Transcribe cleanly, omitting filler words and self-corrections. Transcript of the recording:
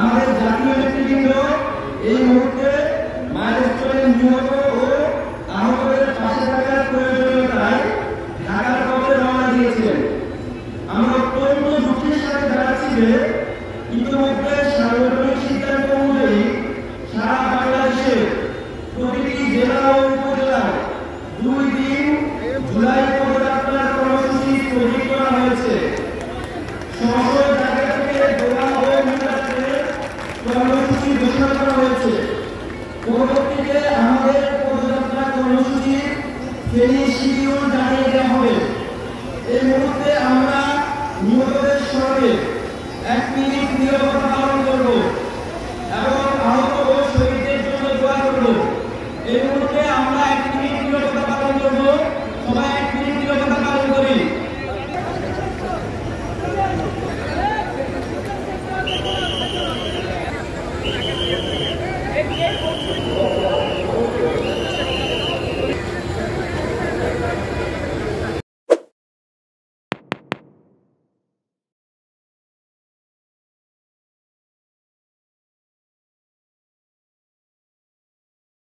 আমাদের জাতীয় নেতৃবৃন্দ এই মুহূর্তে মাইলস্টোনে নিহত ও আহতদের পাশে থাকার প্রয়োজনীয়তায় ঢাকার পথে রওনা দিয়েছিলেন। আমরা অত্যন্ত দুঃখের সাথে জানাচ্ছি যে ইতিমধ্যে সার্বজনীন সিদ্ধান্ত অনুযায়ী সারা বাংলাদেশে প্রতিটি জেলা ও উপজেলায় 2 দিন জুলাই পদযাত্রার কর্মসূচি তৈরি করা হয়েছে। কর্মসূচি ঘোষণা করা হয়েছে। পরবর্তীতে আমাদের পদযাত্রা কর্মসূচি ফেনী শিডিউল জানিয়ে